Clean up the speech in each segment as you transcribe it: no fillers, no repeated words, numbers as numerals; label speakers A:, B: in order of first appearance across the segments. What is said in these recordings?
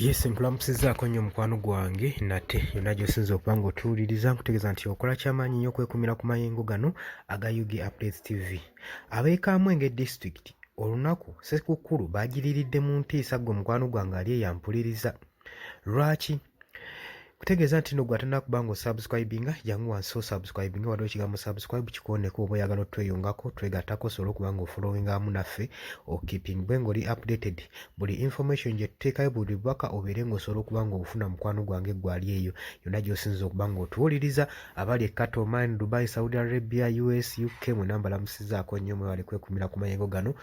A: Yes, nkulamusizaako nnyo mukwano gwange nate yonna gy'osinza okuba ng'otuwuliriza nkutegeeza nti okola kyamaanyi nnyo okwekumira ku mayengo gano aga UG Updates TV. Ab'e Kamwenge District olunaku Ssekukkulu baagiriiridde mu ntiisa ggwe mukwano gwange ali eyampuliriza. Lwaki? Kutegeeza nti nno gw'atanaba kuba ng'osubscribinga jangu wansi osubscribinga waliwo ekigambo subscribe kikooneko oba oyagala otweyungako twegattako osobola okuba ng'ofollowinga wamu naffe okipingibwe ng'oli updated buli information gye tuteekayo buli bubaka obeere ng'osobola okuba ng'obufuna mukwano gwange gwali eyo yonna gy'osinza okuba ng'otuwuliriza abali e Qatar, Oman, Dubai, Saudi Arabia, US, UK mwena mbalamusizaako nnyo mwebale kwekumira ku mayengo gano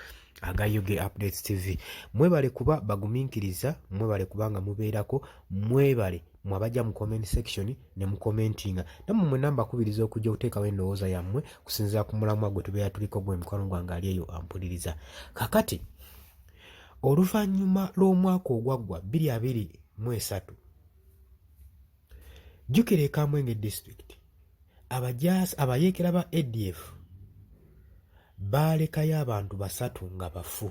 A: aga UG Updates TV. Mwebale kuba bagumiikiriza, mwebale kubanga mubeerako, mwebale mwabajja mu comment section ne mu commentinga. Nammwe mwe namba kubiriza okujja okuteekawo endowooza yammwe kusinziira ku mulamwa gwe tubeera tuliko gwe mukwano gwange ali eyo ampuliriza. Kakati oluvannyuma lw'omwaka ogwaggwa 2023 jjukira e Kamwenge District abayeekera ba ADF baalekayo abantu 3 nga bafu.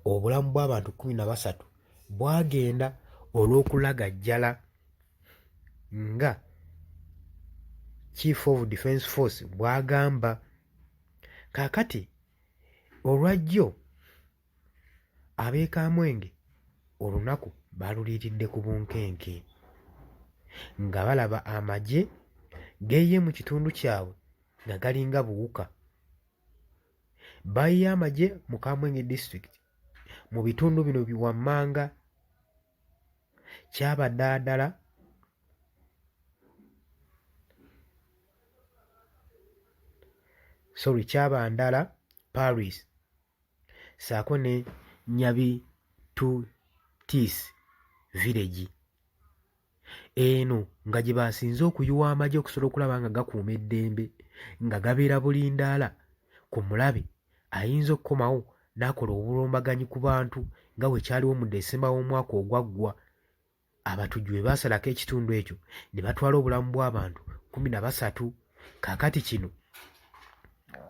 A: Obulamu bw'abantu 13 bwagenda olw'okulagajjala nga Chief of Defence Force bw'agamba. Kaakati olwajjo ab'e Kamwenge olunaku baaluliiridde ku bunkenke nga balaba amagye geeye mu kitundu kyabwe nga galinga buwuka. Bayiye amagye mu Kamwenge District mu bitundu bino wammanga Kyabadaadala, Kyabandala, Paris, saako ne Nyabitutis village. Eno nga gye baasinze okuyiwa amagye okusobola okulaba nga gakuuma eddembe nga gabeera bulindaala ku mulabe ayinza okukomawo n'akola obulombaganyi ku bantu nga bwe kyaliwo mu Desemba w'omwaka ogwaggwa. Abatujju bwe baasalako ekitundu ekyo ne batwala obulamu bw'abantu 13. Kaakati kino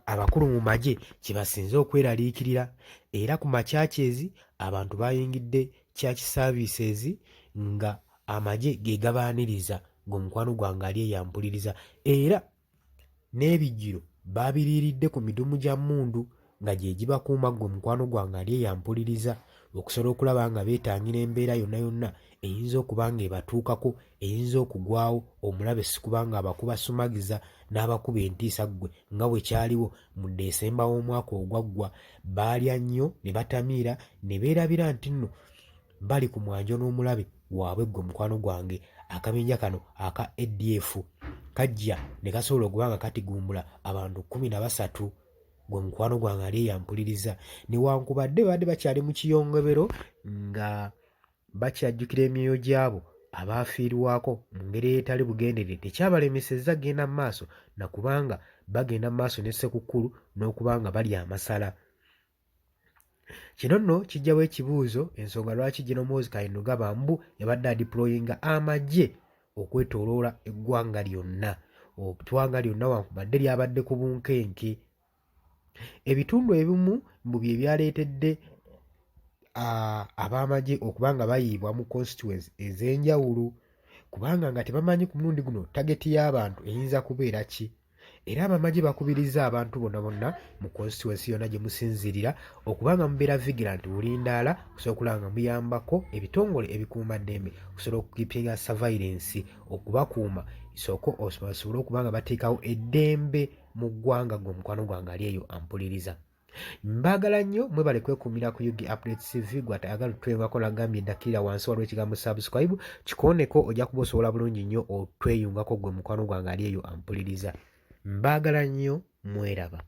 A: abakulu mu magye kye basinze okweraliikirira era ku makyakezi abantu bayingidde church services nga amagye ge gabaaniriza ng'omukwano gwange ali eyampuliriza era n'ebijjiro baabiriiridde ku midumu gya mmundu nga gye gibakuuma ggwe mukwano gwange ali eyampuliriza okusobola okulaba nga beetangira embeera yonna yonna eyinza okuba nga ebatuukako eyinza okugwawo omulabe si kuba nga abakuba sumagiza n'abakuba entiisa ggwe nga bwe kyaliwo mu Desemba w'omwaka ogwaggwa. Baalya nnyo ne batamiira ne beerabira nti nno bali ku mwanjo n'omulabe waabwe ggwe mukwano gwange. Akabinja kano aka ADF kajja ne kasobola okuba nga katigumbula abantu 13 gwe mukwano gwange ali eyampuliriza. Newankubadde badde bakyali mu kiyongobero nga bakyajjukira emyoyo gyabo abaafiirwako mu ngeri ey'etali bugendere, tekyabalemesezza genda mu maaso nakubanga bagenda mu maaso ne Ssekukkulu n'okuba nga bali amasala. Kino nno kijjawo ekibuuzo ensonga lwaki General Muhoozi Kainuga Bambu yabadde adiployinga amagye okwetooloola eggwanga lyonna. Eggwanga lyonna wankubadde lyabadde ku bunkenke. Ebitundu ebimu mu bye byaleetedde ab'amagye okuba nga bayiibwa mu constituency ez'enjawulo kubanga nga tebamanyi ku mulundi guno tageti y'abantu eyinza kubeera ki. Era ab'amagye bakubiriza abantu bonna bonna mu constituency yonna gye musinzirira okuba nga mubeera vigilant bulindaala okusobola okulaba nga muyambako ebitongole ebikuuma ddembe okusobola okukipinga surveillance okubakuuma isoko osobole okuba nga bateekawo eddembe mu ggwanga gwe mukwano gwange ali eyo ampuliriza. Mbaagala nnyo mwebale kwekumira ku UG Updates TV gw'atayagala otweyungako nagambye ddakirira wansi waliwo ekigambo subscribe kikooneko ojja kuba osobola bulungi nnyo otweyungako gwe mukwano gwange ali eyo ampuliriza. Mbaagala nnyo mweraba.